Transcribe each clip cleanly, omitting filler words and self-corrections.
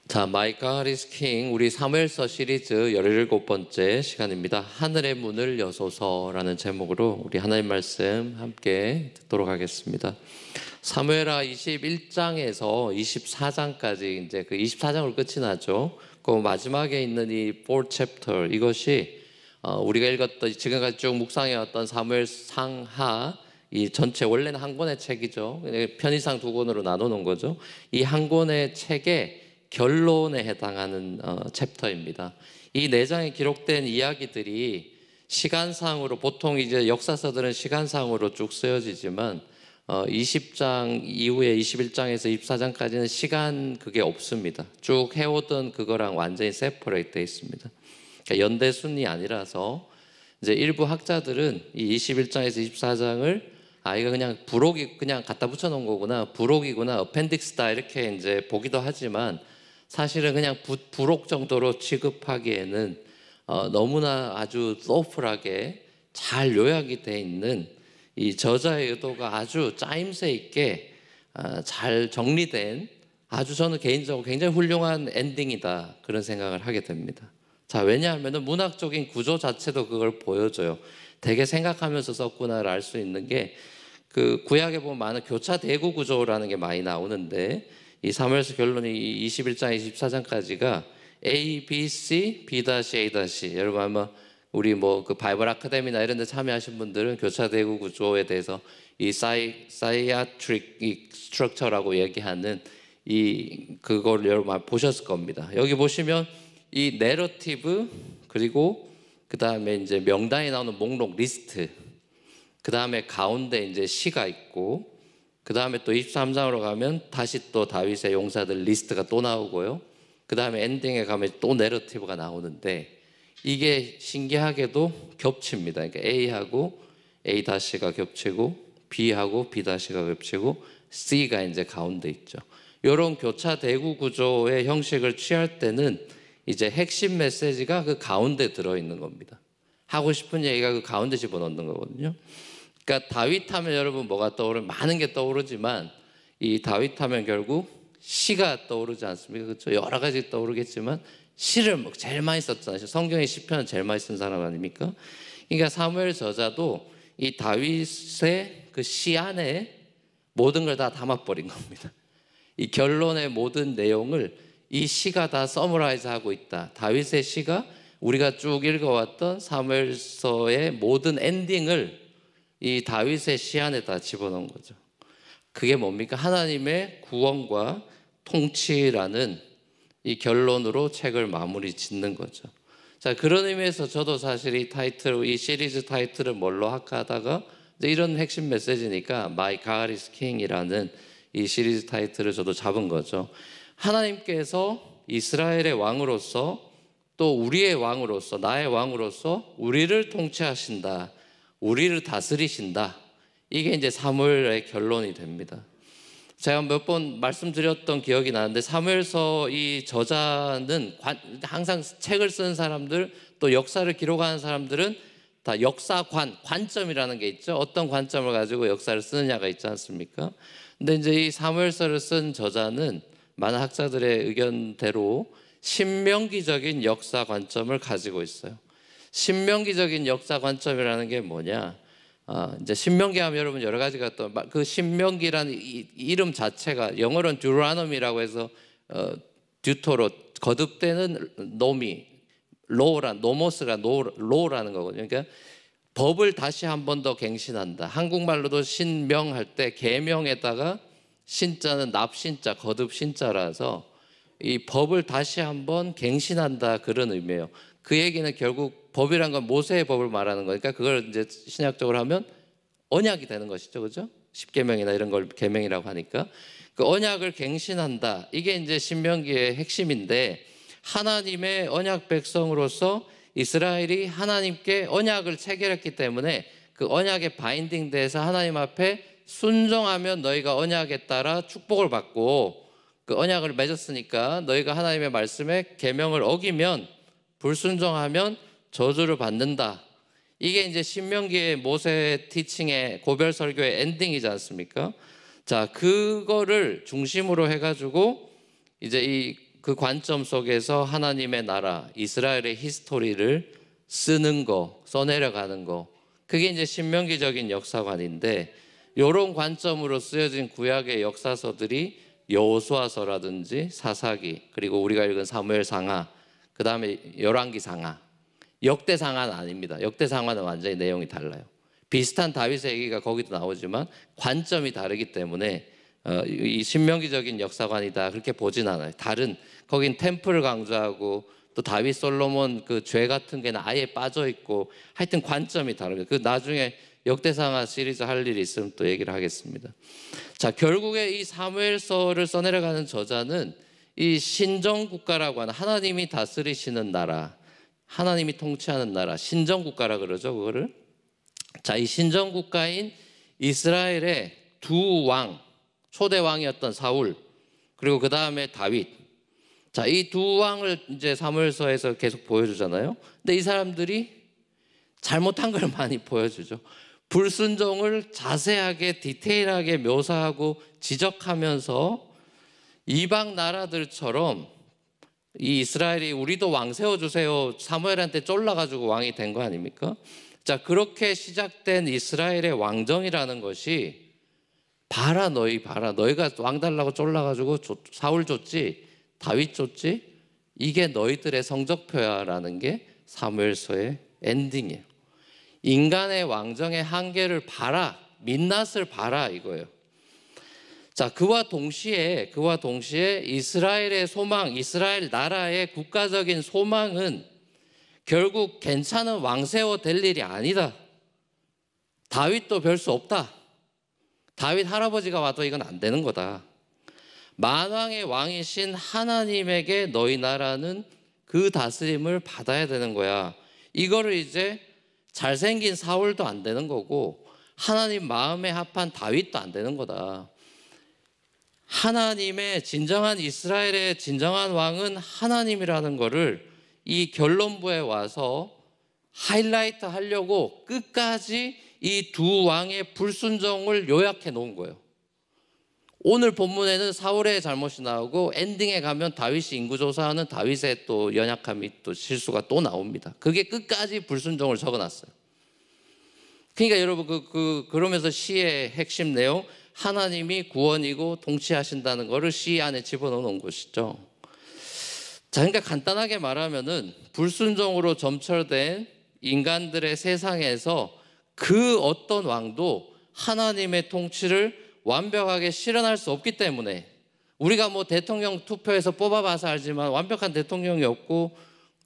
자, My God is King, 우리 사무엘서 시리즈 17번째 시간입니다. 하늘의 문을 여소서라는 제목으로 우리 하나님 말씀 함께 듣도록 하겠습니다. 사무엘하 21장에서 24장까지 이제 그 24장으로 끝이 나죠. 그 마지막에 있는 이 4 chapter, 이것이 우리가 읽었던 지금까지 쭉 묵상해왔던 사무엘 상하 이 전체 원래는 한 권의 책이죠. 편의상 두 권으로 나누는 거죠. 이 한 권의 책의 결론에 해당하는 챕터입니다. 이 4장에 기록된 이야기들이 시간상으로 보통 이제 역사서들은 시간상으로 쭉 쓰여지지만 20장 이후에 21장에서 24장까지는 시간 그게 없습니다. 쭉 해오던 그거랑 완전히 세퍼레이트 되어 있습니다. 그러니까 연대순이 아니라서 이제 일부 학자들은 이 21장에서 24장을 이거 그냥 부록이 그냥 갖다 붙여 놓은 거구나, 부록이구나, 어펜딕스다 이렇게 이제 보기도 하지만 사실은 그냥 부록 정도로 취급하기에는 너무나 아주 소프하게 잘 요약이 되어 있는 이 저자의 의도가 아주 짜임새 있게 잘 정리된 아주 저는 개인적으로 굉장히 훌륭한 엔딩이다 그런 생각을 하게 됩니다. 자, 왜냐하면 문학적인 구조 자체도 그걸 보여줘요. 되게 생각하면서 썼구나를 알 수 있는 게 그 구약에 보면 많은 교차 대구 구조라는 게 많이 나오는데 이 사무엘서 결론이 21장, 24장까지가 A, B, C, B-A-. 여러분 아마 우리 뭐 그 바이블 아카데미나 이런 데 참여하신 분들은 교차 대구 구조에 대해서 이 사이아트릭 스트럭처라고 얘기하는 그걸 여러분 보셨을 겁니다. 여기 보시면 이 내러티브 그리고 그 다음에 이제 명단이 나오는 목록 리스트, 그 다음에 가운데 이제 시가 있고, 그 다음에 또 23장으로 가면 다시 또 다윗의 용사들 리스트가 또 나오고요. 그 다음에 엔딩에 가면 또 내러티브가 나오는데 이게 신기하게도 겹칩니다. 그러니까 A하고 A-가 겹치고 B하고 B-가 겹치고 C가 이제 가운데 있죠. 이런 교차 대구 구조의 형식을 취할 때는 이제 핵심 메시지가 그 가운데 들어있는 겁니다. 하고 싶은 얘기가 그 가운데 집어넣는 거거든요. 그러니까 다윗 하면 여러분 뭐가 떠오르면 많은 게 떠오르지만 이 다윗 하면 결국 시가 떠오르지 않습니까? 그렇죠? 여러 가지 떠오르겠지만 시를 제일 많이 썼잖아요. 성경의 시편은 제일 많이 쓴 사람 아닙니까? 그러니까 사무엘 저자도 이 다윗의 그 시 안에 모든 걸 다 담아버린 겁니다. 이 결론의 모든 내용을 이 시가 다 서머라이즈 하고 있다. 다윗의 시가 우리가 쭉 읽어왔던 사무엘서의 모든 엔딩을 이 다윗의 시 안에다 집어넣은 거죠. 그게 뭡니까? 하나님의 구원과 통치라는 이 결론으로 책을 마무리 짓는 거죠. 자, 그런 의미에서 저도 사실 이 시리즈 타이틀을 뭘로 할까 하다가 이런 핵심 메시지니까 My God is King이라는 이 시리즈 타이틀을 저도 잡은 거죠. 하나님께서 이스라엘의 왕으로서 또 우리의 왕으로서 나의 왕으로서 우리를 통치하신다. 우리를 다스리신다. 이게 이제 사무엘의 결론이 됩니다. 제가 몇 번 말씀드렸던 기억이 나는데 사무엘서 이 저자는 항상 책을 쓰는 사람들 또 역사를 기록하는 사람들은 다 관점이라는 게 있죠. 어떤 관점을 가지고 역사를 쓰느냐가 있지 않습니까? 근데 이제 이 사무엘서를 쓴 저자는 많은 학자들의 의견대로 신명기적인 역사 관점을 가지고 있어요. 신명기적인 역사 관점이라는 게 뭐냐? 이제 신명기 하면 여러분 여러 가지가 또 그 신명기라는 이름 자체가 영어로는 듀라노미라고 해서 듀토로 거듭되는 로라는 거거든요. 그러니까 법을 다시 한 번 더 갱신한다. 한국말로도 신명할 때 계명에다가 신자는 납신자, 거듭신자라서 이 법을 다시 한번 갱신한다 그런 의미예요. 그 얘기는 결국 법이란 건 모세의 법을 말하는 거니까 그걸 이제 신약적으로 하면 언약이 되는 것이죠, 그렇죠? 십계명이나 이런 걸 계명이라고 하니까 그 언약을 갱신한다. 이게 이제 신명기의 핵심인데 하나님의 언약 백성으로서 이스라엘이 하나님께 언약을 체결했기 때문에 그 언약에 바인딩돼서 하나님 앞에 순종하면 너희가 언약에 따라 축복을 받고 그 언약을 맺었으니까 너희가 하나님의 말씀에 계명을 어기면 불순종하면 저주를 받는다. 이게 이제 신명기의 모세 티칭의 고별 설교의 엔딩이지 않습니까? 자, 그거를 중심으로 해가지고 이제 그 관점 속에서 하나님의 나라, 이스라엘의 히스토리를 쓰는 거, 써내려가는 거, 그게 이제 신명기적인 역사관인데, 이런 관점으로 쓰여진 구약의 역사서들이 여호수아서라든지 사사기, 그리고 우리가 읽은 사무엘상하, 그 다음에 열왕기상하, 역대상하는 아닙니다. 역대상하는 완전히 내용이 달라요. 비슷한 다윗의 얘기가 거기도 나오지만 관점이 다르기 때문에 이 신명기적인 역사관이다 그렇게 보진 않아요. 다른, 거긴 템플을 강조하고 또 다윗 솔로몬 그 죄 같은 게는 아예 빠져 있고, 하여튼 관점이 다릅니다. 그 나중에 역대상하 시리즈 할 일이 있으면 또 얘기를 하겠습니다. 자, 결국에 이 사무엘서를 써내려가는 저자는 이 신정국가라고 하는, 하나님이 다스리시는 나라, 하나님이 통치하는 나라, 신정국가라 그러죠, 그거를. 자, 이 신정국가인 이스라엘의 두 왕, 초대 왕이었던 사울, 그리고 그 다음에 다윗. 자, 이 두 왕을 이제 사무엘서에서 계속 보여주잖아요. 근데 이 사람들이 잘못한 걸 많이 보여주죠. 불순종을 자세하게 디테일하게 묘사하고 지적하면서 이방 나라들처럼 이 이스라엘이 우리도 왕 세워주세요, 사무엘한테 쫄라가지고 왕이 된 거 아닙니까? 자, 그렇게 시작된 이스라엘의 왕정이라는 것이, 봐라 너희, 봐라 너희가 왕 달라고 쫄라가지고 사울 줬지, 다윗 줬지, 이게 너희들의 성적표야라는 게 사무엘서의 엔딩이에요. 인간의 왕정의 한계를 봐라, 민낯을 봐라 이거예요. 자, 그와 동시에 이스라엘의 소망, 이스라엘 나라의 국가적인 소망은 결국 괜찮은 왕 세워 될 일이 아니다. 다윗도 별 수 없다. 다윗 할아버지가 와도 이건 안 되는 거다. 만왕의 왕이신 하나님에게 너희 나라는 그 다스림을 받아야 되는 거야. 이거를 이제 잘생긴 사울도 안 되는 거고, 하나님 마음에 합한 다윗도 안 되는 거다. 하나님의 진정한, 이스라엘의 진정한 왕은 하나님이라는 거를 이 결론부에 와서 하이라이트 하려고 끝까지 이 두 왕의 불순종을 요약해 놓은 거예요. 오늘 본문에는 사울의 잘못이 나오고, 엔딩에 가면 다윗이 인구조사하는 다윗의 또 연약함이, 또 실수가 또 나옵니다. 그게 끝까지 불순종을 적어놨어요. 그러니까 여러분 그러면서 시의 핵심 내용, 하나님이 구원이고 통치하신다는 것을 시 안에 집어넣은 것이죠. 자, 그러니까 간단하게 말하면은 불순종으로 점철된 인간들의 세상에서 그 어떤 왕도 하나님의 통치를 완벽하게 실현할 수 없기 때문에, 우리가 뭐 대통령 투표에서 뽑아봐서 알지만 완벽한 대통령이 없고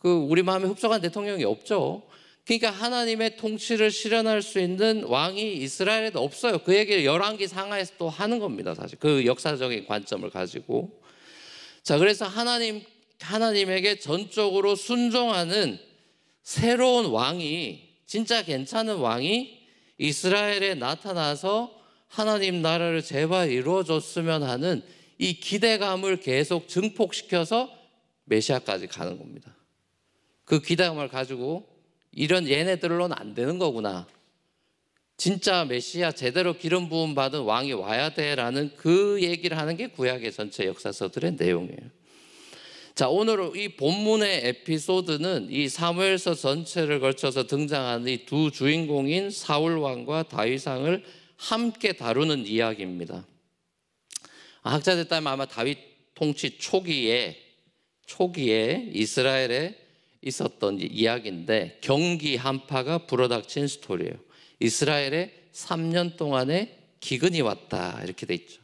우리 마음에 흡족한 대통령이 없죠. 그러니까 하나님의 통치를 실현할 수 있는 왕이 이스라엘에도 없어요. 그 얘기를 열왕기 상하에서 또 하는 겁니다. 사실 그 역사적인 관점을 가지고. 자, 그래서 하나님에게 전적으로 순종하는 새로운 왕이, 진짜 괜찮은 왕이 이스라엘에 나타나서 하나님 나라를 제발 이루어줬으면 하는 이 기대감을 계속 증폭시켜서 메시아까지 가는 겁니다. 그 기대감을 가지고 이런 얘네들로는 안 되는 거구나, 진짜 메시아 제대로 기름 부음 받은 왕이 와야 돼라는 그 얘기를 하는 게 구약의 전체 역사서들의 내용이에요. 자, 오늘 이 본문의 에피소드는 이 사무엘서 전체를 걸쳐서 등장하는 이 두 주인공인 사울 왕과 다윗 왕을 함께 다루는 이야기입니다. 학자들 따르면 아마 다윗 통치 초기에 이스라엘에 있었던 이야기인데, 경기 한파가 불어닥친 스토리예요. 이스라엘에 3년 동안의 기근이 왔다 이렇게 돼 있죠.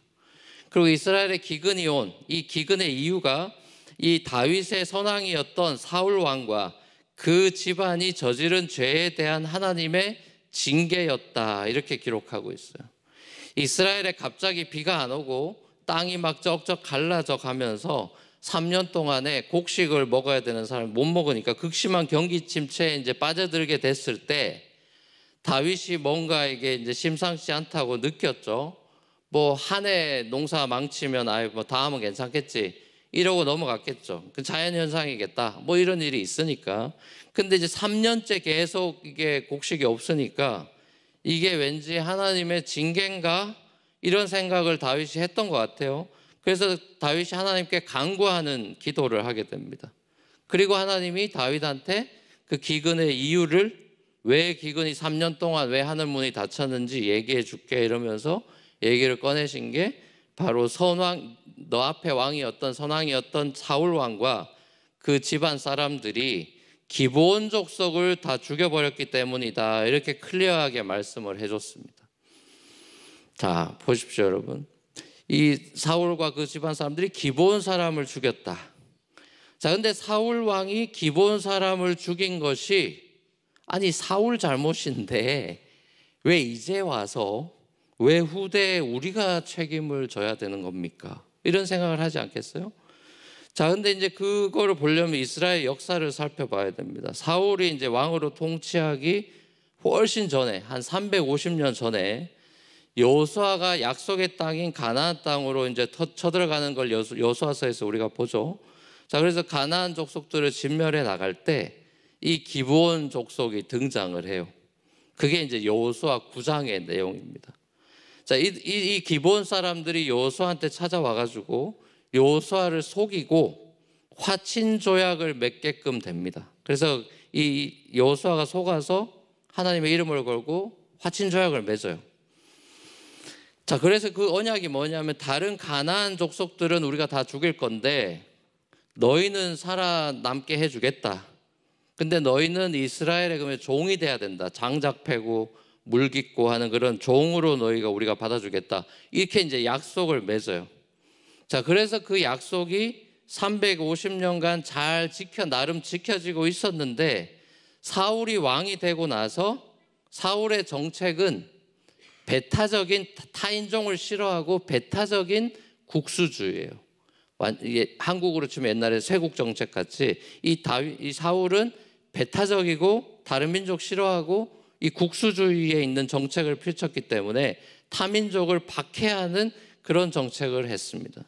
그리고 이스라엘에 기근이 온 이 기근의 이유가 이 다윗의 선왕이었던 사울 왕과 그 집안이 저지른 죄에 대한 하나님의 징계였다 이렇게 기록하고 있어요. 이스라엘에 갑자기 비가 안 오고 땅이 막 쩍쩍 갈라져 가면서 3년 동안에 곡식을 먹어야 되는 사람이 못 먹으니까 극심한 경기 침체에 이제 빠져들게 됐을 때, 다윗이 뭔가 이게 이제 심상치 않다고 느꼈죠. 뭐 한 해 농사 망치면 뭐 다음은 괜찮겠지 이러고 넘어갔겠죠. 그 자연현상이겠다 뭐 이런 일이 있으니까. 근데 이제 3년째 계속 이게 곡식이 없으니까 이게 왠지 하나님의 징계인가 이런 생각을 다윗이 했던 것 같아요. 그래서 다윗이 하나님께 간구하는 기도를 하게 됩니다. 그리고 하나님이 다윗한테 그 기근의 이유를, 왜 기근이 3년 동안 왜 하늘 문이 닫혔는지 얘기해 줄게 이러면서 얘기를 꺼내신 게 바로 선왕, 너 앞에 왕이었던 선왕이었던 사울 왕과 그 집안 사람들이 기브온 족속을 다 죽여버렸기 때문이다, 이렇게 클리어하게 말씀을 해줬습니다. 자, 보십시오 여러분. 이 사울과 그 집안 사람들이 기브온 사람을 죽였다. 자, 근데 사울 왕이 기브온 사람을 죽인 것이, 아니 사울 잘못인데 왜 이제 와서 왜 후대에 우리가 책임을 져야 되는 겁니까? 이런 생각을 하지 않겠어요? 자, 근데 이제 그거를 보려면 이스라엘 역사를 살펴봐야 됩니다. 사울이 이제 왕으로 통치하기 훨씬 전에, 한 350년 전에 여호수아가 약속의 땅인 가나안 땅으로 이제 쳐들어가는 걸 여호수아서에서 우리가 보죠. 자, 그래서 가나안 족속들을 진멸해 나갈 때 이 기브온 족속이 등장을 해요. 그게 이제 여호수아 9장의 내용입니다. 자, 이 기브온 사람들이 여호수아한테 찾아와가지고 여호수아를 속이고 화친 조약을 맺게끔 됩니다. 그래서 이 여호수아가 속아서 하나님의 이름을 걸고 화친 조약을 맺어요. 자, 그래서 그 언약이 뭐냐면, 다른 가나안 족속들은 우리가 다 죽일 건데 너희는 살아남게 해주겠다. 근데 너희는 이스라엘의 그러면 종이 돼야 된다. 장작 패고 물 깃고 하는 그런 종으로 너희가 우리가 받아주겠다. 이렇게 이제 약속을 맺어요. 자, 그래서 그 약속이 350년간 잘 나름 지켜지고 있었는데, 사울이 왕이 되고 나서 사울의 정책은 배타적인, 타인종을 싫어하고 배타적인 국수주의예요. 이게 한국으로 치면 옛날에 쇄국 정책 같이 이 사울은 배타적이고 다른 민족 싫어하고 이 국수주의에 있는 정책을 펼쳤기 때문에 타민족을 박해하는 그런 정책을 했습니다.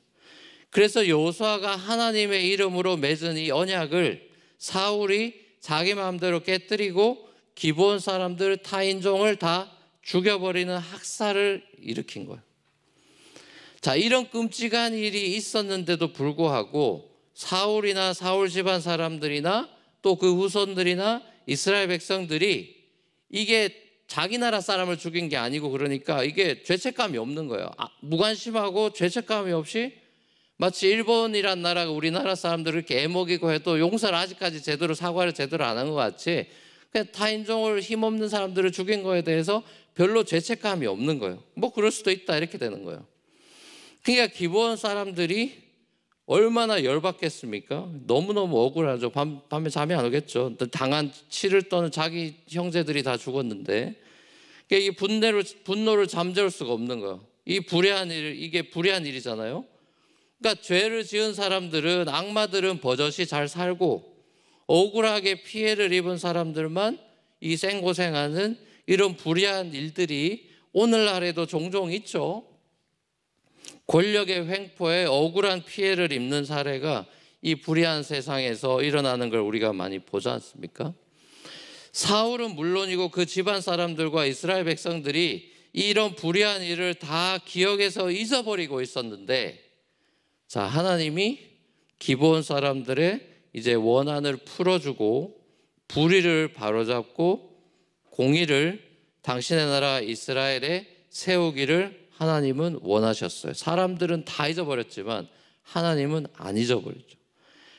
그래서 여호수아가 하나님의 이름으로 맺은 이 언약을 사울이 자기 마음대로 깨뜨리고 기브온 사람들, 타인종을 다 죽여버리는 학살을 일으킨 거예요. 자, 이런 끔찍한 일이 있었는데도 불구하고 사울이나 사울 집안 사람들이나 또 그 후손들이나 이스라엘 백성들이 이게 자기 나라 사람을 죽인 게 아니고, 그러니까 이게 죄책감이 없는 거예요. 무관심하고 죄책감이 없이, 마치 일본이란 나라가 우리나라 사람들을 이렇게 애먹이고 해도 용서를 아직까지 제대로, 사과를 제대로 안 한 것 같이, 그냥 타인종을 힘없는 사람들을 죽인 거에 대해서 별로 죄책감이 없는 거예요. 뭐 그럴 수도 있다, 이렇게 되는 거예요. 그러니까 기브온 사람들이 얼마나 열받겠습니까? 너무너무 억울하죠. 밤에 잠이 안 오겠죠. 당한 치를 떠는 자기 형제들이 다 죽었는데, 그러니까 이 분노를 잠재울 수가 없는 거예요. 이게 불의한 일이잖아요. 그러니까 죄를 지은 사람들은, 악마들은 버젓이 잘 살고 억울하게 피해를 입은 사람들만 이 생고생하는 이런 불의한 일들이 오늘날에도 종종 있죠. 권력의 횡포에 억울한 피해를 입는 사례가 이 불의한 세상에서 일어나는 걸 우리가 많이 보지 않습니까? 사울은 물론이고 그 집안 사람들과 이스라엘 백성들이 이런 불의한 일을 다 기억해서 잊어버리고 있었는데, 자, 하나님이 기브온 사람들의 이제 원한을 풀어주고 불의를 바로잡고 공의를 당신의 나라 이스라엘에 세우기를 하나님은 원하셨어요. 사람들은 다 잊어버렸지만 하나님은 안 잊어버렸죠.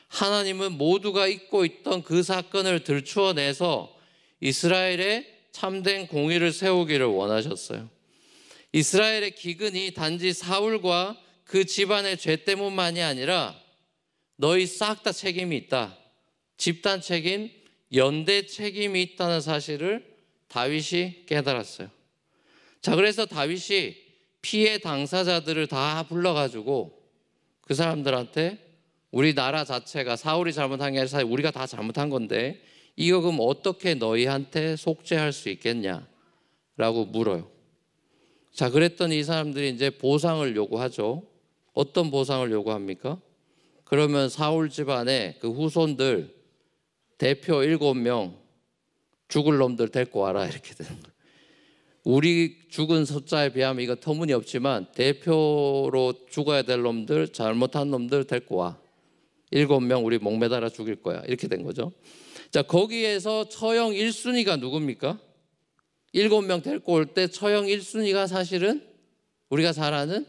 하나님은 모두가 잊고 있던 그 사건을 들추어내서 이스라엘에 참된 공의를 세우기를 원하셨어요. 이스라엘의 기근이 단지 사울과 그 집안의 죄 때문만이 아니라 너희 싹 다 책임이 있다. 집단 책임, 연대 책임이 있다는 사실을 다윗이 깨달았어요. 자, 그래서 다윗이 피해 당사자들을 다 불러가지고 그 사람들한테 우리 나라 자체가 사울이 잘못한 게 아니라 우리가 다 잘못한 건데 이거 그럼 어떻게 너희한테 속죄할 수 있겠냐라고 물어요. 자, 그랬더니 이 사람들이 이제 보상을 요구하죠. 어떤 보상을 요구합니까? 그러면 사울 집안의 그 후손들 대표 7명 죽을 놈들 데리고 와라, 이렇게 되는 거예요. 우리 죽은 숫자에 비하면 이거 터무니없지만 대표로 죽어야 될 놈들, 잘못한 놈들 데리고 와. 7명 우리 목매달아 죽일 거야. 이렇게 된 거죠. 자, 거기에서 처형 1순위가 누굽니까? 7명 데리고 올 때 처형 1순위가 사실은 우리가 잘 아는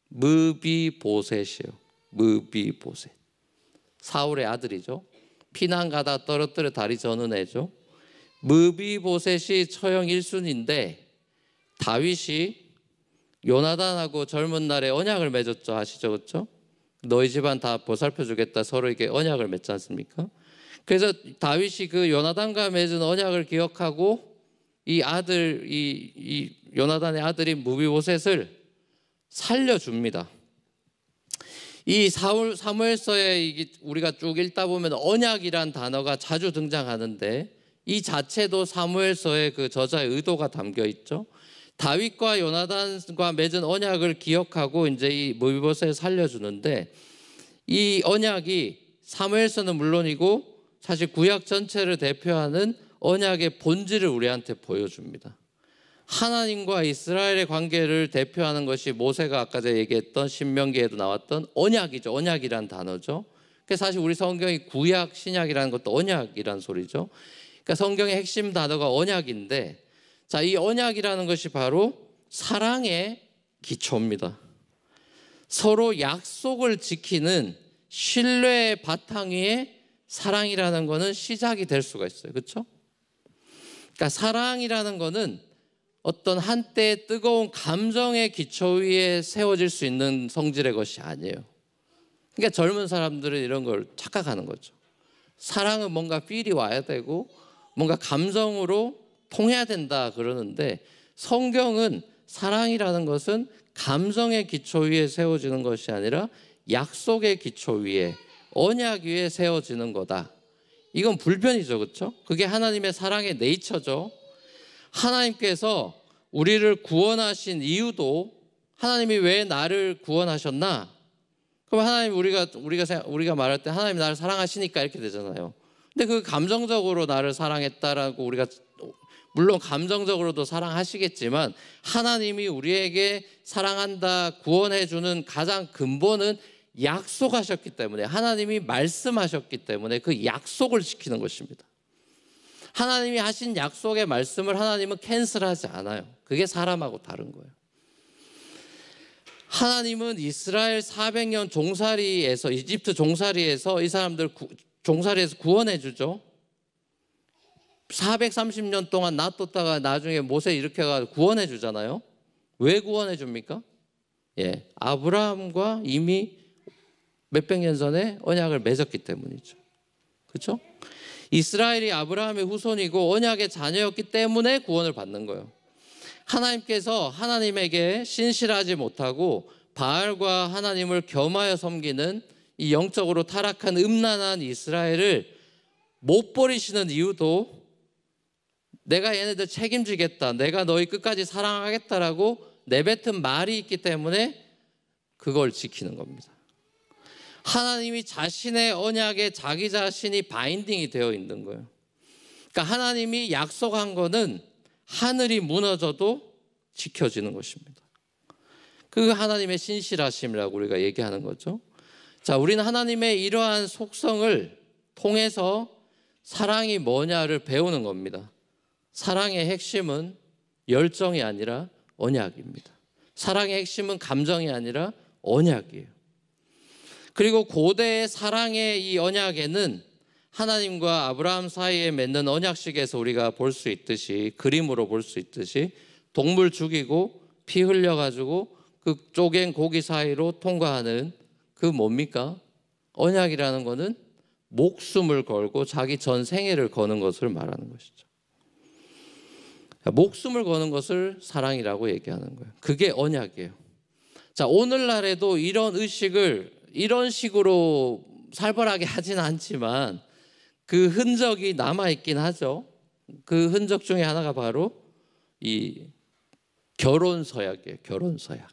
무비보셋이에요. 무비보셋. 사울의 아들이죠. 피난 가다 떨어뜨려 다리 저는 애죠. 무비보셋이 처형 1순위인데 다윗이 요나단하고 젊은 날에 언약을 맺었죠. 아시죠? 그렇죠? 너희 집안 다 보살펴 주겠다. 서로에게 언약을 맺지 않습니까? 그래서 다윗이 그 요나단과 맺은 언약을 기억하고 이 아들, 이 요나단의 아들인 무비보셋을 살려줍니다. 이 사무엘서에 우리가 쭉 읽다 보면 언약이란 단어가 자주 등장하는데 이 자체도 사무엘서의 그 저자의 의도가 담겨 있죠. 다윗과 요나단과 맺은 언약을 기억하고 이제 이 무비보셋을 살려주는데 이 언약이 사무엘서는 물론이고 사실 구약 전체를 대표하는 언약의 본질을 우리한테 보여줍니다. 하나님과 이스라엘의 관계를 대표하는 것이 모세가 아까 제가 얘기했던 신명기에도 나왔던 언약이죠. 언약이란 단어죠. 그래서 사실 우리 성경이 구약, 신약이라는 것도 언약이란 소리죠. 그러니까 성경의 핵심 단어가 언약인데, 자, 이 언약이라는 것이 바로 사랑의 기초입니다. 서로 약속을 지키는 신뢰의 바탕 위에 사랑이라는 것은 시작이 될 수가 있어요. 그렇죠? 그러니까 사랑이라는 것은 어떤 한때의 뜨거운 감정의 기초 위에 세워질 수 있는 성질의 것이 아니에요. 그러니까 젊은 사람들은 이런 걸 착각하는 거죠. 사랑은 뭔가 필이 와야 되고 뭔가 감정으로 통해야 된다 그러는데 성경은 사랑이라는 것은 감정의 기초 위에 세워지는 것이 아니라 약속의 기초 위에, 언약 위에 세워지는 거다. 이건 불변이죠. 그렇죠? 그게 하나님의 사랑의 네이처죠. 하나님께서 우리를 구원하신 이유도 하나님이 왜 나를 구원하셨나? 그럼 하나님 우리가 말할 때 하나님이 나를 사랑하시니까 이렇게 되잖아요. 근데 그 감정적으로 나를 사랑했다라고 우리가 물론 감정적으로도 사랑하시겠지만 하나님이 우리에게 사랑한다 구원해 주는 가장 근본은 약속하셨기 때문에 하나님이 말씀하셨기 때문에 그 약속을 지키는 것입니다. 하나님이 하신 약속의 말씀을 하나님은 캔슬하지 않아요. 그게 사람하고 다른 거예요. 하나님은 이스라엘 400년 종살이에서 이집트 종살이에서 이 사람들 종살이에서 구원해 주죠. 430년 동안 놔뒀다가 나중에 모세 일으켜가지고 구원해 주잖아요. 왜 구원해 줍니까? 예, 아브라함과 이미 몇백 년 전에 언약을 맺었기 때문이죠. 그렇죠? 이스라엘이 아브라함의 후손이고 언약의 자녀였기 때문에 구원을 받는 거예요. 하나님께서 하나님에게 신실하지 못하고 바알과 하나님을 겸하여 섬기는 이 영적으로 타락한 음란한 이스라엘을 못 버리시는 이유도 내가 얘네들 책임지겠다, 내가 너희 끝까지 사랑하겠다라고 내뱉은 말이 있기 때문에 그걸 지키는 겁니다. 하나님이 자신의 언약에 자기 자신이 바인딩이 되어 있는 거예요. 그러니까 하나님이 약속한 거는 하늘이 무너져도 지켜지는 것입니다. 그 하나님의 신실하심이라고 우리가 얘기하는 거죠. 자, 우리는 하나님의 이러한 속성을 통해서 사랑이 뭐냐를 배우는 겁니다. 사랑의 핵심은 열정이 아니라 언약입니다. 사랑의 핵심은 감정이 아니라 언약이에요. 그리고 고대의 사랑의 이 언약에는 하나님과 아브라함 사이에 맺는 언약식에서 우리가 볼 수 있듯이, 그림으로 볼 수 있듯이 동물 죽이고 피 흘려가지고 그 쪼갠 고기 사이로 통과하는 그 뭡니까? 언약이라는 것은 목숨을 걸고 자기 전 생애를 거는 것을 말하는 것이죠. 목숨을 거는 것을 사랑이라고 얘기하는 거예요. 그게 언약이에요. 자, 오늘날에도 이런 의식을 이런 식으로 살벌하게 하진 않지만 그 흔적이 남아있긴 하죠. 그 흔적 중에 하나가 바로 이 결혼 서약이에요. 결혼 서약.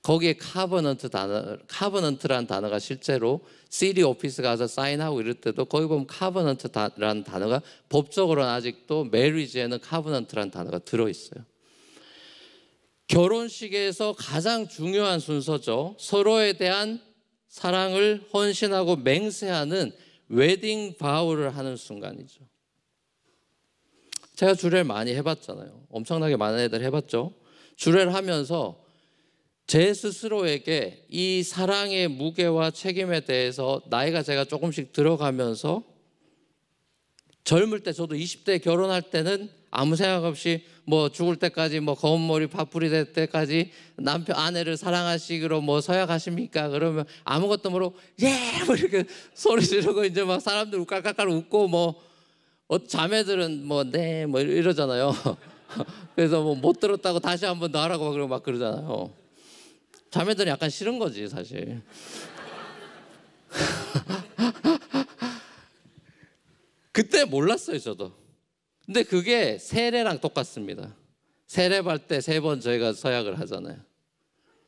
거기에 카버넌트라는 단어가 실제로 시티 오피스 가서 사인하고 이럴 때도 거기 보면 카버넌트라는 단어가 법적으로는 아직도 메리지에는 카버넌트라는 단어가 들어있어요. 결혼식에서 가장 중요한 순서죠. 서로에 대한 사랑을 헌신하고 맹세하는 웨딩 바우를 하는 순간이죠. 제가 주례를 많이 해봤잖아요. 엄청나게 많은 애들 해봤죠. 주례를 하면서 제 스스로에게 이 사랑의 무게와 책임에 대해서 나이가 제가 조금씩 들어가면서 젊을 때 저도 20대 결혼할 때는 아무 생각 없이 뭐 죽을 때까지 뭐 검은 머리 파뿌리 될 때까지 남편 아내를 사랑하시기로 뭐 서약하십니까? 그러면 아무것도 모르고 예! 뭐 이렇게 소리 지르고 이제 막 사람들 깔깔깔 웃고 뭐 자매들은 뭐 네 뭐 이러잖아요. 그래서 뭐 못 들었다고 다시 한 번 더 하라고 그러고 막 그러잖아요. 자매들은 약간 싫은 거지 사실. 그때 몰랐어요 저도. 근데 그게 세례랑 똑같습니다. 세례받을 때 3번 저희가 서약을 하잖아요.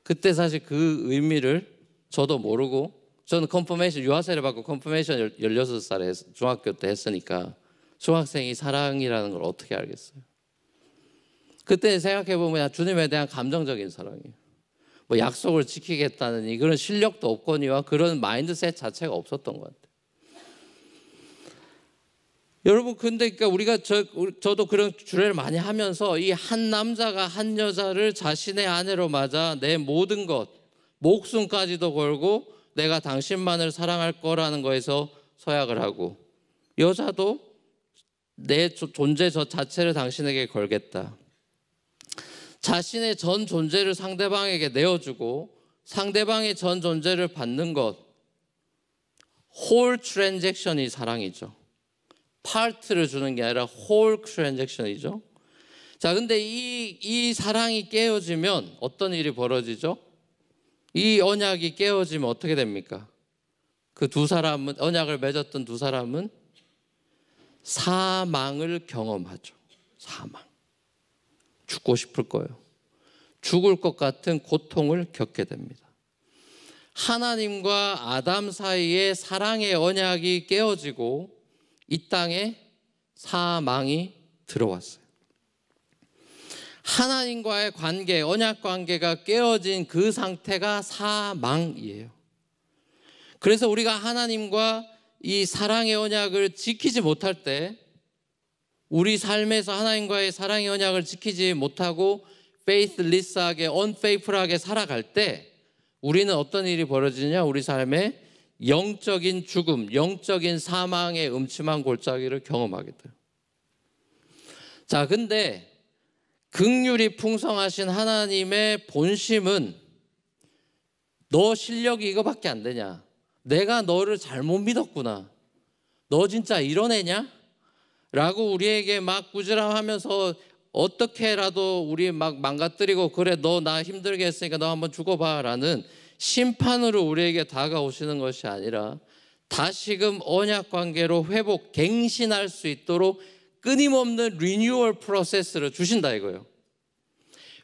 그때 사실 그 의미를 저도 모르고, 저는 컨퍼메이션 유아세례 받고 컨퍼메이션 16살에 중학교 때 했으니까 중학생이 사랑이라는 걸 어떻게 알겠어요. 그때 생각해보면 주님에 대한 감정적인 사랑이에요. 뭐 약속을 지키겠다는 그런 실력도 없거니와 그런 마인드셋 자체가 없었던 것 같아요. 여러분 근데 그러니까 우리가 저도 그런 주례를 많이 하면서 이 한 남자가 한 여자를 자신의 아내로 맞아 내 모든 것, 목숨까지도 걸고 내가 당신만을 사랑할 거라는 거에서 서약을 하고, 여자도 내 존재 저 자체를 당신에게 걸겠다. 자신의 전 존재를 상대방에게 내어주고 상대방의 전 존재를 받는 것, 홀 트랜잭션이 사랑이죠. 파트를 주는 게 아니라 홀 트랜잭션이죠. 자, 근데 이 사랑이 깨어지면 어떤 일이 벌어지죠? 이 언약이 깨어지면 어떻게 됩니까? 그 두 사람은, 언약을 맺었던 두 사람은 사망을 경험하죠. 사망. 죽고 싶을 거예요. 죽을 것 같은 고통을 겪게 됩니다. 하나님과 아담 사이의 사랑의 언약이 깨어지고 이 땅에 사망이 들어왔어요. 하나님과의 관계, 언약 관계가 깨어진 그 상태가 사망이에요. 그래서 우리가 하나님과 이 사랑의 언약을 지키지 못할 때, 우리 삶에서 하나님과의 사랑의 언약을 지키지 못하고 faithless하게, unfaithful하게 살아갈 때 우리는 어떤 일이 벌어지냐? 우리 삶에 영적인 죽음, 영적인 사망의 음침한 골짜기를 경험하게 돼요. 자, 근데 긍휼이 풍성하신 하나님의 본심은 너 실력이 이거밖에 안 되냐? 내가 너를 잘못 믿었구나. 너 진짜 이런 애냐? 라고 우리에게 막 꾸지람하면서 어떻게라도 우리 막 망가뜨리고, 그래 너 나 힘들게 했으니까 너 한번 죽어봐 라는 심판으로 우리에게 다가오시는 것이 아니라 다시금 언약 관계로 회복, 갱신할 수 있도록 끊임없는 리뉴얼 프로세스를 주신다 이거예요.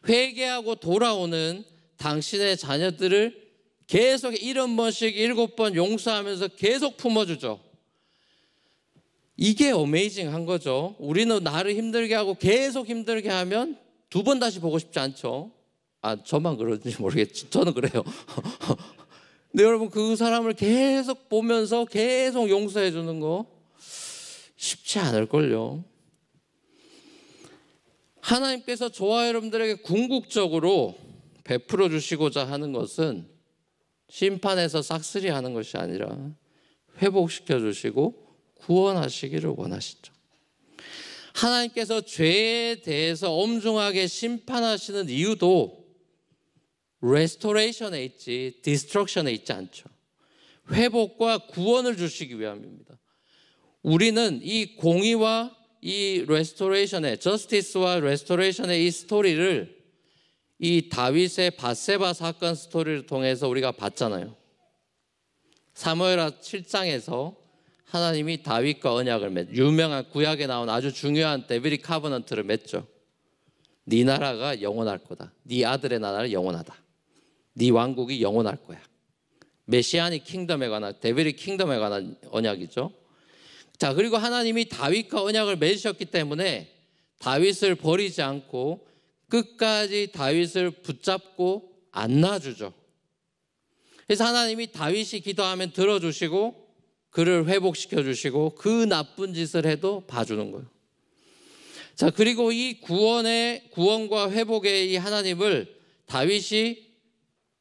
회개하고 돌아오는 당신의 자녀들을 계속 70번씩 7번 용서하면서 계속 품어주죠. 이게 어메이징한 거죠. 우리는 나를 힘들게 하고 계속 힘들게 하면 2번 다시 보고 싶지 않죠. 아, 저만 그런지 모르겠지. 저는 그래요. 근데 여러분 그 사람을 계속 보면서 계속 용서해 주는 거 쉽지 않을걸요. 하나님께서 저와 여러분들에게 궁극적으로 베풀어 주시고자 하는 것은 심판에서 싹쓸이 하는 것이 아니라 회복시켜 주시고 구원하시기를 원하시죠. 하나님께서 죄에 대해서 엄중하게 심판하시는 이유도 레스토레이션에 있지 디스트럭션에 있지 않죠. 회복과 구원을 주시기 위함입니다. 우리는 이 공의와 이 레스토레이션의 저스티스와 레스토레이션의 이 스토리를 이 다윗의 밧세바 사건 스토리를 통해서 우리가 봤잖아요. 사무엘하 7장에서 하나님이 다윗과 언약을 유명한 구약에 나온 아주 중요한 데비릭 카버넌트를 맺죠. 네 나라가 영원할 거다. 네 아들의 나라는 영원하다. 네 왕국이 영원할 거야. 메시아닉 킹덤에 관한, 데빌릭 킹덤에 관한 언약이죠. 자, 그리고 하나님이 다윗과 언약을 맺으셨기 때문에 다윗을 버리지 않고 끝까지 다윗을 붙잡고 안아주죠. 그래서 하나님이 다윗이 기도하면 들어주시고 그를 회복시켜 주시고 그 나쁜 짓을 해도 봐주는 거예요. 자, 그리고 이 구원과 회복의 이 하나님을 다윗이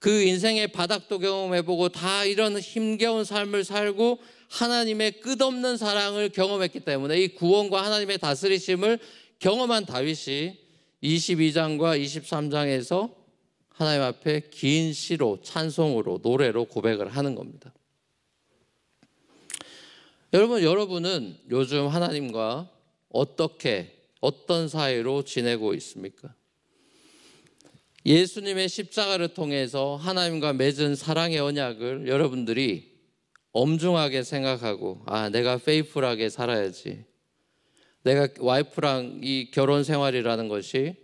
그 인생의 바닥도 경험해보고 다 이런 힘겨운 삶을 살고 하나님의 끝없는 사랑을 경험했기 때문에 이 구원과 하나님의 다스리심을 경험한 다윗이 22장과 23장에서 하나님 앞에 긴 시로, 찬송으로, 노래로 고백을 하는 겁니다. 여러분은 요즘 하나님과 어떤 사이로 지내고 있습니까? 예수님의 십자가를 통해서 하나님과 맺은 사랑의 언약을 여러분들이 엄중하게 생각하고 내가 페이풀하게 살아야지. 내가 와이프랑 이 결혼 생활이라는 것이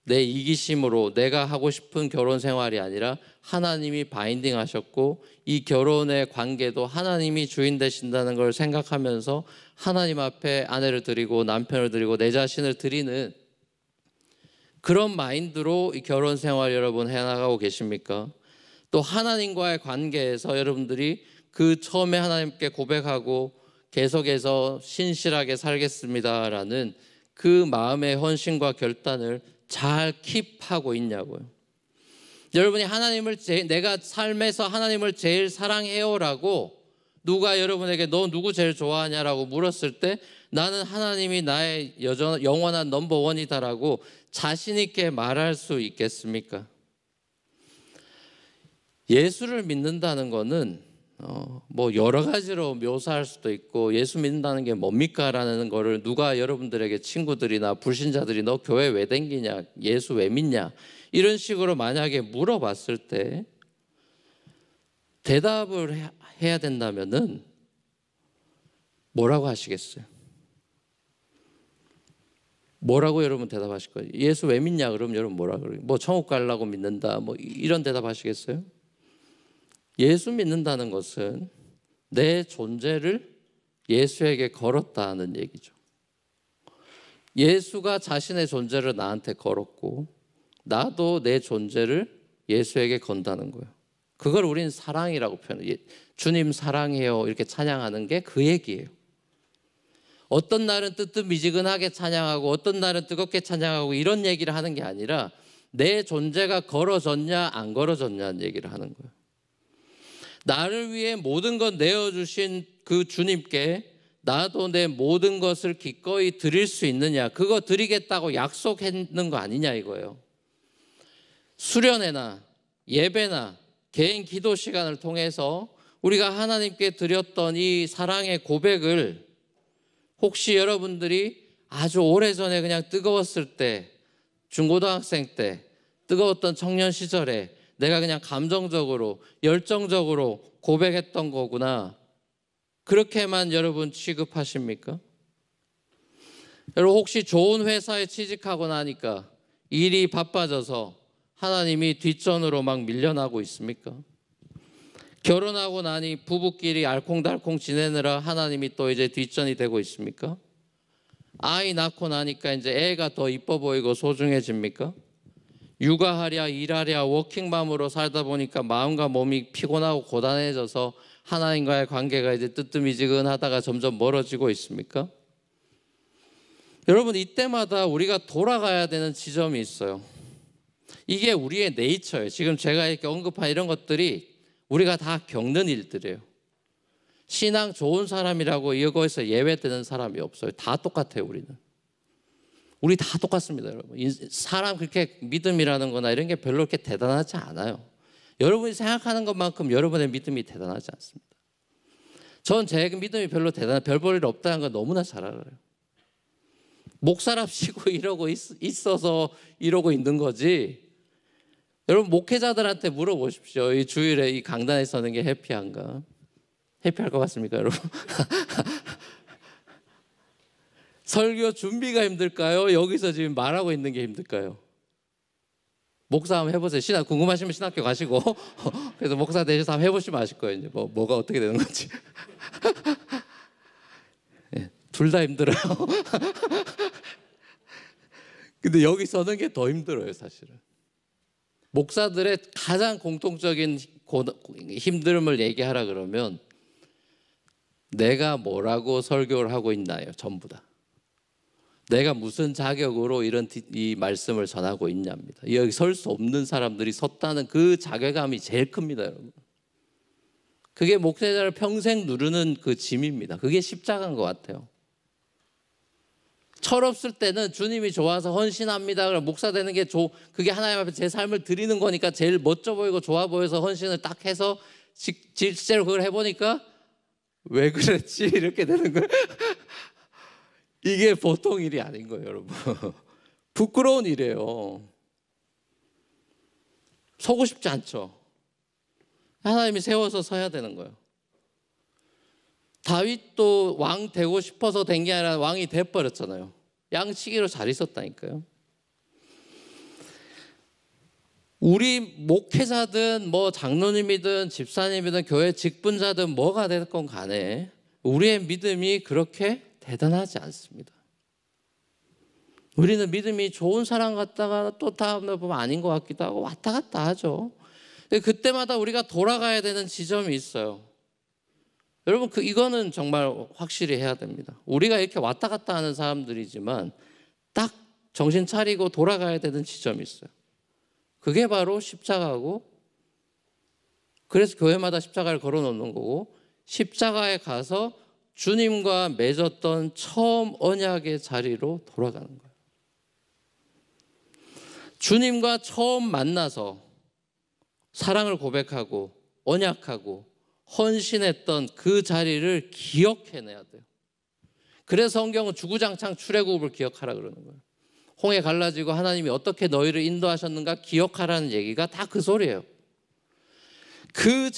내 이기심으로 내가 하고 싶은 결혼 생활이 아니라 하나님이 바인딩 하셨고 이 결혼의 관계도 하나님이 주인 되신다는 걸 생각하면서 하나님 앞에 아내를 드리고 남편을 드리고 내 자신을 드리는 그런 마인드로 이 결혼 생활 여러분 해나가고 계십니까? 또 하나님과의 관계에서 여러분들이 그 처음에 하나님께 고백하고 계속해서 신실하게 살겠습니다라는 그 마음의 헌신과 결단을 잘 킵하고 있냐고요. 여러분이 하나님을 내가 삶에서 하나님을 제일 사랑해요라고 누가 여러분에게 너 누구 제일 좋아하냐라고 물었을 때 나는 하나님이 나의 영원한 넘버원이다라고 자신 있게 말할 수 있겠습니까? 예수를 믿는다는 거는 뭐 여러 가지로 묘사할 수도 있고 예수 믿는다는 게 뭡니까? 라는 거를 누가 여러분들에게 친구들이나 불신자들이 너 교회 왜 댕기냐? 예수 왜 믿냐? 이런 식으로 만약에 물어봤을 때 대답을 해야 된다면은 뭐라고 하시겠어요? 뭐라고 여러분 대답하실 거예요? 예수 왜 믿냐? 그럼 여러분 뭐라 그래요? 뭐 천국 가려고 믿는다 뭐 이런 대답 하시겠어요? 예수 믿는다는 것은 내 존재를 예수에게 걸었다는 얘기죠. 예수가 자신의 존재를 나한테 걸었고 나도 내 존재를 예수에게 건다는 거예요. 그걸 우리는 사랑이라고 표현해요. 주님 사랑해요 이렇게 찬양하는 게 그 얘기예요. 어떤 날은 뜨뜻미지근하게 찬양하고 어떤 날은 뜨겁게 찬양하고 이런 얘기를 하는 게 아니라 내 존재가 걸어졌냐 안 걸어졌냐는 얘기를 하는 거예요. 나를 위해 모든 것 내어주신 그 주님께 나도 내 모든 것을 기꺼이 드릴 수 있느냐, 그거 드리겠다고 약속했는 거 아니냐 이거예요. 수련회나 예배나 개인 기도 시간을 통해서 우리가 하나님께 드렸던 이 사랑의 고백을 혹시 여러분들이 아주 오래전에 그냥 뜨거웠을 때, 중고등학생 때, 뜨거웠던 청년 시절에 내가 그냥 감정적으로 열정적으로 고백했던 거구나, 그렇게만 여러분 취급하십니까? 여러분 혹시 좋은 회사에 취직하고 나니까 일이 바빠져서 하나님이 뒷전으로 막 밀려나고 있습니까? 결혼하고 나니 부부끼리 알콩달콩 지내느라 하나님이 또 이제 뒷전이 되고 있습니까? 아이 낳고 나니까 이제 애가 더 이뻐 보이고 소중해집니까? 육아하랴 일하랴 워킹맘으로 살다 보니까 마음과 몸이 피곤하고 고단해져서 하나님과의 관계가 이제 뜨뜻미지근하다가 점점 멀어지고 있습니까? 여러분 이때마다 우리가 돌아가야 되는 지점이 있어요. 이게 우리의 네이처예요. 지금 제가 이렇게 언급한 이런 것들이 우리가 다 겪는 일들이에요. 신앙 좋은 사람이라고 이거에서 예외되는 사람이 없어요. 다 똑같아요. 우리 다 똑같습니다. 여러분 사람 그렇게 믿음이라는 거나 이런 게 별로 그렇게 대단하지 않아요. 여러분이 생각하는 것만큼 여러분의 믿음이 대단하지 않습니다. 전 제 믿음이 별로 별 볼 일 없다는 걸 너무나 잘 알아요. 목사랍시고 이러고 있어서 이러고 있는 거지. 여러분 목회자들한테 물어보십시오. 이 주일에 이 강단에 서는 게 해피한가? 해피할 것 같습니까, 여러분? 설교 준비가 힘들까요? 여기서 지금 말하고 있는 게 힘들까요? 목사 한번 해보세요. 궁금하시면 신학교 가시고 그래서 목사 되셔서 한번 해보시면 아실 거예요. 이제 뭐가 어떻게 되는 건지. 예, 둘 다 힘들어요. 근데 여기 서는 게 더 힘들어요, 사실은. 목사들의 가장 공통적인 힘듦을 얘기하라 그러면 내가 뭐라고 설교를 하고 있나요? 전부 다. 내가 무슨 자격으로 이 말씀을 전하고 있냐입니다. 여기 설 수 없는 사람들이 섰다는 그 자괴감이 제일 큽니다, 여러분. 그게 목회자를 평생 누르는 그 짐입니다. 그게 십자가인 것 같아요. 철없을 때는 주님이 좋아서 헌신합니다. 그럼 목사 되는 게 그게 하나님 앞에 제 삶을 드리는 거니까 제일 멋져 보이고 좋아 보여서 헌신을 딱 해서 실제로 그걸 해보니까 왜 그랬지? 이렇게 되는 거예요. 이게 보통 일이 아닌 거예요, 여러분. 부끄러운 일이에요. 서고 싶지 않죠. 하나님이 세워서 서야 되는 거예요. 다윗도 왕 되고 싶어서 된 게 아니라 왕이 돼버렸잖아요. 양치기로 잘 있었다니까요. 우리 목회자든 장로님이든 집사님이든 교회 직분자든 뭐가 됐건 간에 우리의 믿음이 그렇게 대단하지 않습니다. 우리는 믿음이 좋은 사람 같다가 또 다음날 보면 아닌 것 같기도 하고 왔다 갔다 하죠. 그때마다 우리가 돌아가야 되는 지점이 있어요. 여러분 이거는 정말 확실히 해야 됩니다. 우리가 이렇게 왔다 갔다 하는 사람들이지만 딱 정신 차리고 돌아가야 되는 지점이 있어요. 그게 바로 십자가고, 그래서 교회마다 십자가를 걸어놓는 거고, 십자가에 가서 주님과 맺었던 처음 언약의 자리로 돌아가는 거예요. 주님과 처음 만나서 사랑을 고백하고 언약하고 헌신했던 그 자리를 기억해내야 돼요. 그래서 성경은 주구장창 출애굽을 기억하라 그러는 거예요. 홍해 갈라지고 하나님이 어떻게 너희를 인도하셨는가 기억하라는 얘기가 다 그 소리예요. 그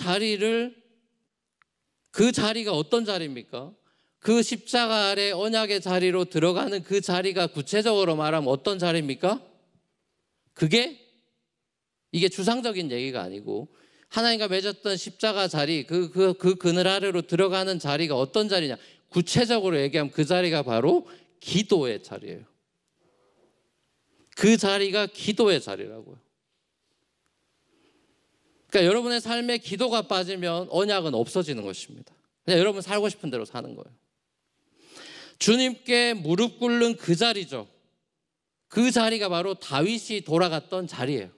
자리가 어떤 자리입니까? 그 십자가 아래 언약의 자리로 들어가는 그 자리가 구체적으로 말하면 어떤 자리입니까? 이게 주상적인 얘기가 아니고 하나님과 맺었던 십자가 자리, 그 그늘 아래로 들어가는 자리가 어떤 자리냐? 구체적으로 얘기하면 그 자리가 바로 기도의 자리예요. 그 자리가 기도의 자리라고요. 그러니까 여러분의 삶에 기도가 빠지면 언약은 없어지는 것입니다. 그냥 여러분 살고 싶은 대로 사는 거예요. 주님께 무릎 꿇는 그 자리죠. 그 자리가 바로 다윗이 돌아갔던 자리예요.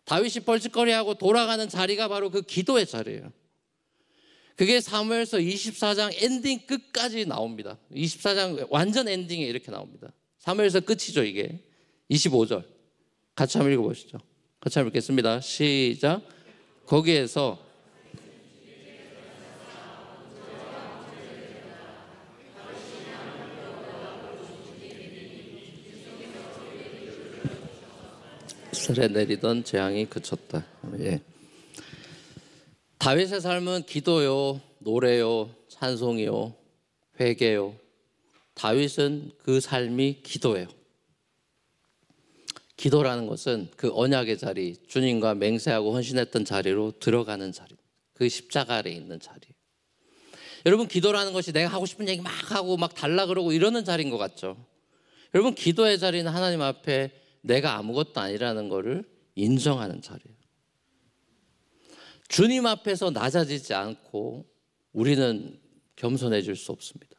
다윗이 뻘짓거리하고 돌아가는 자리가 바로 그 기도의 자리예요. 그게 사무엘서 24장 엔딩 끝까지 나옵니다. 24장 완전 엔딩에 이렇게 나옵니다. 사무엘서 끝이죠, 이게. 25절. 같이 한번 읽어보시죠. 같이 한번 읽겠습니다. 시작. 거기에서 이스라엘에 내리던 재앙이 그쳤다. 예. 다윗의 삶은 기도요, 노래요, 찬송이요, 회개요. 다윗은 그 삶이 기도예요. 기도라는 것은 그 언약의 자리, 주님과 맹세하고 헌신했던 자리로 들어가는 자리, 그 십자가 아래에 있는 자리예요. 여러분, 기도라는 것이 내가 하고 싶은 얘기 막 하고 막 달라 그러고 이러는 자리인 것 같죠? 여러분, 기도의 자리는 하나님 앞에 내가 아무것도 아니라는 것을 인정하는 자리예요. 주님 앞에서 낮아지지 않고 우리는 겸손해질 수 없습니다.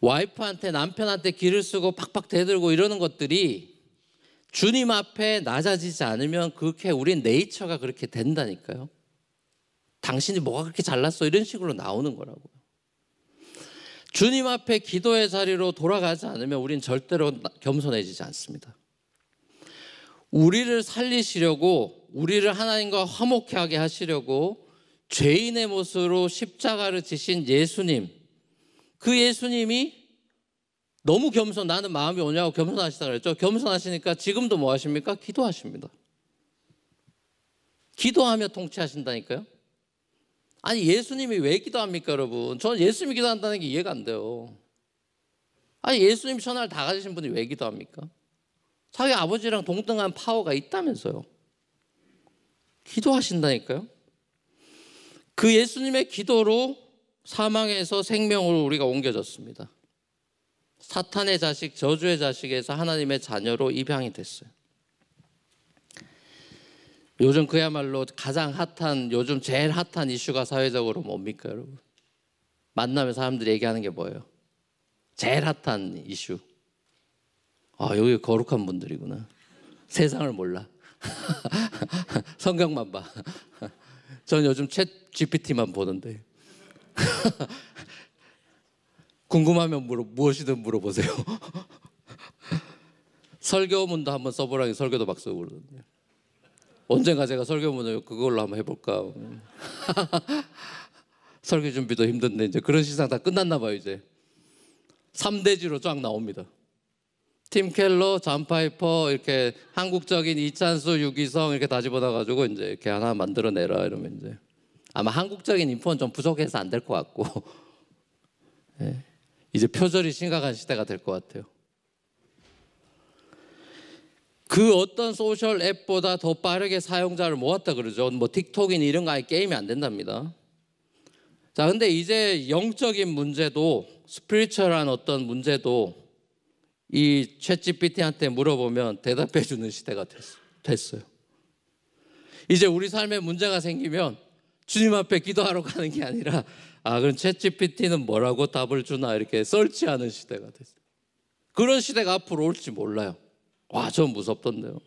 와이프한테 남편한테 기를 쓰고 팍팍 대들고 이러는 것들이 주님 앞에 낮아지지 않으면 그렇게 우리 네이처가 그렇게 된다니까요. 당신이 뭐가 그렇게 잘났어 이런 식으로 나오는 거라고요. 주님 앞에 기도의 자리로 돌아가지 않으면 우린 절대로 겸손해지지 않습니다. 우리를 살리시려고, 우리를 하나님과 화목하게 하시려고 죄인의 모습으로 십자가를 지신 예수님, 그 예수님이 너무 나는 마음이 오냐고 겸손하시다 그랬죠. 겸손하시니까 지금도 뭐 하십니까? 기도하십니다. 기도하며 통치하신다니까요. 아니, 예수님이 왜 기도합니까, 여러분? 저는 예수님이 기도한다는 게 이해가 안 돼요. 아니, 예수님이 천하를 다 가지신 분이 왜 기도합니까? 자기 아버지랑 동등한 파워가 있다면서요. 기도하신다니까요. 그 예수님의 기도로 사망에서 생명으로 우리가 옮겨졌습니다. 사탄의 자식, 저주의 자식에서 하나님의 자녀로 입양이 됐어요. 요즘 그야말로 가장 핫한, 요즘 제일 핫한 이슈가 사회적으로 뭡니까, 여러분? 만나면 사람들이 얘기하는 게 뭐예요? 제일 핫한 이슈. 아, 여기 거룩한 분들이구나. 세상을 몰라. 성경만 봐. 전 요즘 챗 GPT만 보는데. 궁금하면 무엇이든 물어보세요. 설교문도 한번 써보라니 설교도 막 쓰고 그러던데. 언젠가 제가 설교문을 그걸로 한번 해볼까. 설교 준비도 힘든데 이제 그런 시상 다 끝났나 봐요. 이제 3대지로 쫙 나옵니다. 팀 켈러, 잔 파이퍼, 이렇게 한국적인 이찬수, 유기성 이렇게 다 집어넣어가지고 이제 이렇게 하나 만들어내라 이러면 이제 아마 한국적인 인포는 좀 부족해서 안 될 것 같고 네. 이제 표절이 심각한 시대가 될 것 같아요. 그 어떤 소셜 앱보다 더 빠르게 사용자를 모았다 그러죠. 뭐 틱톡이니 이런 거 아예 게임이 안 된답니다. 자, 근데 이제 영적인 문제도 스피리추얼한 어떤 문제도 이 챗GPT한테 물어보면 대답해 주는 시대가 됐어요. 이제 우리 삶에 문제가 생기면 주님 앞에 기도하러 가는 게 아니라 그럼 챗GPT는 뭐라고 답을 주나 이렇게 설치하는 시대가 됐어요. 그런 시대가 앞으로 올지 몰라요. 와, 전 무섭던데요.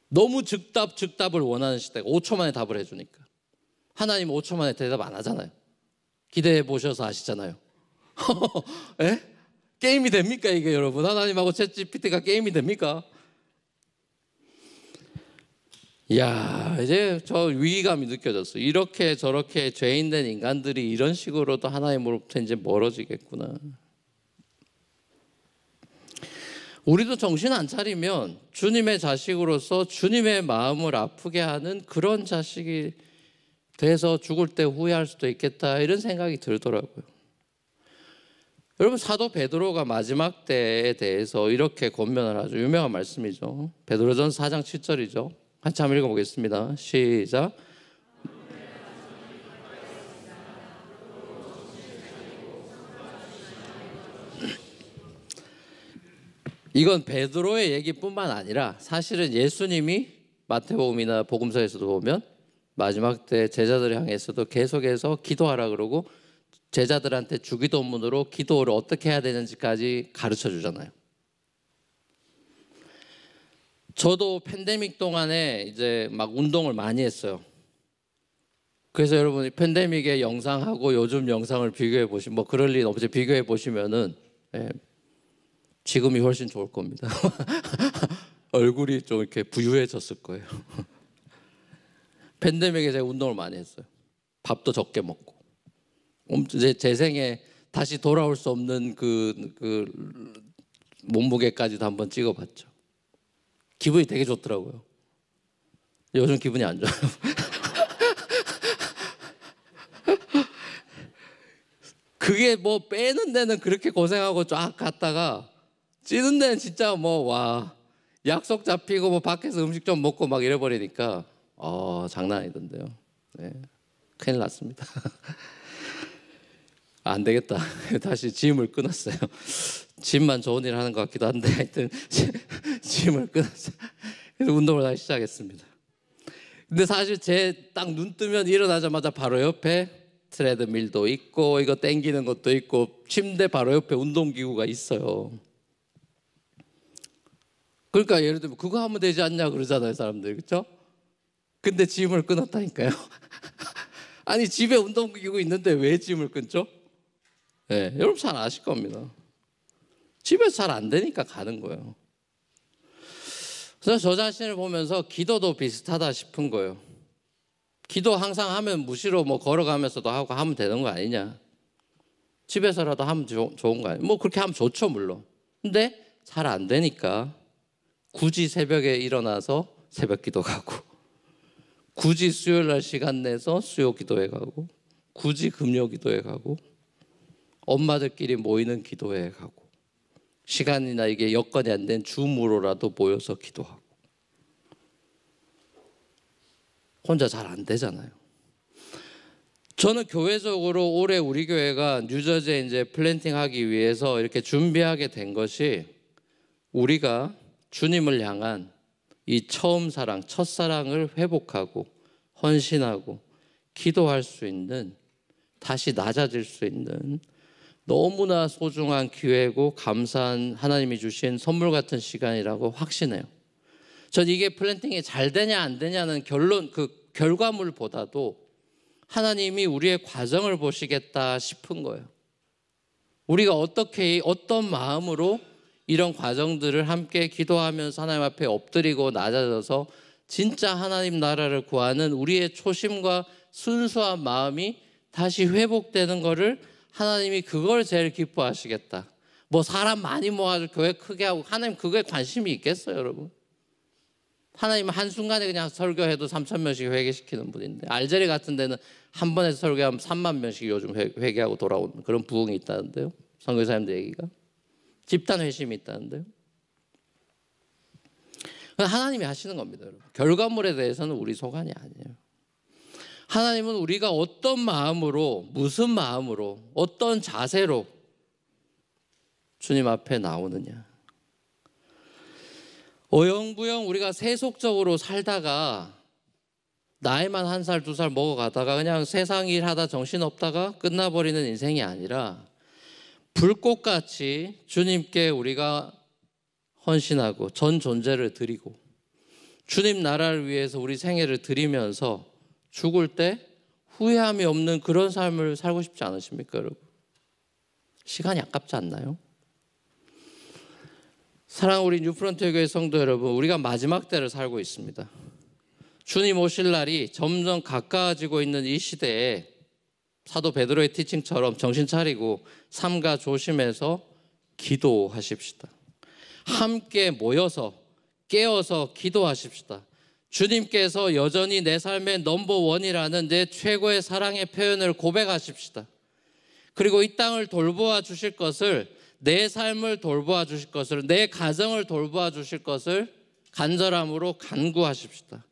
너무 즉답을 원하는 시대가 5초 만에 답을 해주니까. 하나님 5초 만에 대답 안 하잖아요. 기대해 보셔서 아시잖아요. 에? 게임이 됩니까 이게 여러분? 하나님하고 챗GPT가 게임이 됩니까? 이야, 이제 저 위기감이 느껴졌어요. 이렇게 저렇게 죄인된 인간들이 이런 식으로도 하나님으로부터 이제 멀어지겠구나. 우리도 정신 안 차리면 주님의 자식으로서 주님의 마음을 아프게 하는 그런 자식이 돼서 죽을 때 후회할 수도 있겠다 이런 생각이 들더라고요. 여러분, 사도 베드로가 마지막 때에 대해서 이렇게 권면을 하죠. 유명한 말씀이죠. 베드로전서 4장 7절이죠. 같이 한번 읽어보겠습니다. 시작. 이건 베드로의 얘기뿐만 아니라 사실은 예수님이 마태복음이나 복음서에서도 보면 마지막 때 제자들을 향해서도 계속해서 기도하라 그러고 제자들한테 주기도문으로 기도를 어떻게 해야 되는지까지 가르쳐 주잖아요. 저도 팬데믹 동안에 이제 막 운동을 많이 했어요. 그래서 여러분 팬데믹의 영상하고 요즘 영상을 비교해 보시면 뭐 그럴 일 없이 비교해 보시면은 지금이 훨씬 좋을 겁니다. 얼굴이 좀 이렇게 부유해졌을 거예요. 팬데믹에 제가 운동을 많이 했어요. 밥도 적게 먹고. 제 생에 다시 돌아올 수 없는 그 몸무게까지도 한번 찍어봤죠. 기분이 되게 좋더라고요. 요즘 기분이 안 좋아요. 그게 뭐 빼는 데는 그렇게 고생하고 쫙 갔다가 찌는 데는 진짜 뭐 약속 잡히고 뭐 밖에서 음식 좀 먹고 막 이래버리니까 장난 아니던데요. 네, 큰일 났습니다. 안 되겠다. 다시 짐을 끊었어요. 짐만 좋은 일 하는 것 같기도 한데 하여튼 짐을 끊었어요. 그래서 운동을 다시 시작했습니다. 근데 사실 제 딱 눈 뜨면 일어나자마자 바로 옆에 트레드밀도 있고 이거 땡기는 것도 있고 침대 바로 옆에 운동기구가 있어요. 그러니까 예를 들면 그거 하면 되지 않냐 그러잖아요 사람들. 그렇죠? 근데 짐을 끊었다니까요. 아니 집에 운동기구 있는데 왜 짐을 끊죠? 네, 여러분 잘 아실 겁니다. 집에서 잘 안 되니까 가는 거예요. 그래서 저 자신을 보면서 기도도 비슷하다 싶은 거예요. 기도 항상 하면 무시로 뭐 걸어가면서도 하고 하면 되는 거 아니냐. 집에서라도 하면 좋은 거 아니냐. 뭐 그렇게 하면 좋죠 물론. 근데 잘 안 되니까 굳이 새벽에 일어나서 새벽 기도 가고 굳이 수요일 날 시간 내서 수요 기도회 가고 굳이 금요 기도회 가고 엄마들끼리 모이는 기도회에 가고 시간이나 이게 여건이 안 된 줌으로라도 모여서 기도하고. 혼자 잘 안 되잖아요. 저는 교회적으로 올해 우리 교회가 뉴저지에 이제 플랜팅하기 위해서 이렇게 준비하게 된 것이 우리가 주님을 향한 이 처음 사랑, 첫사랑을 회복하고 헌신하고 기도할 수 있는, 다시 낮아질 수 있는 너무나 소중한 기회고 감사한 하나님이 주신 선물 같은 시간이라고 확신해요. 전 이게 플랜팅이 잘 되냐 안 되냐는 결과물보다도 하나님이 우리의 과정을 보시겠다 싶은 거예요. 우리가 어떤 마음으로 이런 과정들을 함께 기도하면서 하나님 앞에 엎드리고 낮아져서 진짜 하나님 나라를 구하는 우리의 초심과 순수한 마음이 다시 회복되는 거를 하나님이 그걸 제일 기뻐하시겠다. 뭐 사람 많이 모아서 교회 크게 하고, 하나님 그거에 관심이 있겠어요, 여러분? 하나님은 한순간에 그냥 설교해도 3,000명씩 회개시키는 분인데, 알제리 같은 데는 한 번에 설교하면 3만 명씩 요즘 회개하고 돌아오는 그런 부흥이 있다는데요. 선교사님들 얘기가. 집단 회심이 있다는데요. 하나님이 하시는 겁니다, 여러분. 결과물에 대해서는 우리 소관이 아니에요. 하나님은 우리가 어떤 마음으로, 무슨 마음으로, 어떤 자세로 주님 앞에 나오느냐. 어영부영 우리가 세속적으로 살다가 나이만 1살, 2살 먹어가다가 그냥 세상 일 하다 정신없다가 끝나버리는 인생이 아니라 불꽃같이 주님께 우리가 헌신하고 전 존재를 드리고 주님 나라를 위해서 우리 생애를 드리면서 죽을 때 후회함이 없는 그런 삶을 살고 싶지 않으십니까, 여러분? 시간이 아깝지 않나요? 사랑하는 우리 뉴프런트 교회 성도 여러분, 우리가 마지막 때를 살고 있습니다. 주님 오실 날이 점점 가까워지고 있는 이 시대에 사도 베드로의 티칭처럼 정신 차리고 삼가 조심해서 기도하십시다. 함께 모여서 깨어서 기도하십시다. 주님께서 여전히 내 삶의 넘버원이라는 내 최고의 사랑의 표현을 고백하십시다. 그리고 이 땅을 돌보아 주실 것을, 내 삶을 돌보아 주실 것을, 내 가정을 돌보아 주실 것을 간절함으로 간구하십시다.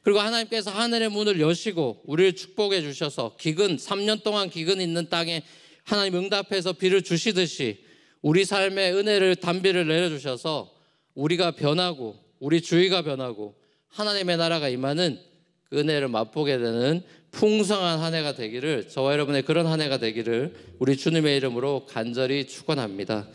그리고 하나님께서 하늘의 문을 여시고 우리를 축복해 주셔서 3년 동안 기근 있는 땅에 하나님 응답해서 비를 주시듯이 우리 삶의 은혜를, 단비를 내려주셔서 우리가 변하고 우리 주위가 변하고 하나님의 나라가 임하는 그 은혜를 맛보게 되는 풍성한 한 해가 되기를, 저와 여러분의 그런 한 해가 되기를 우리 주님의 이름으로 간절히 축원합니다.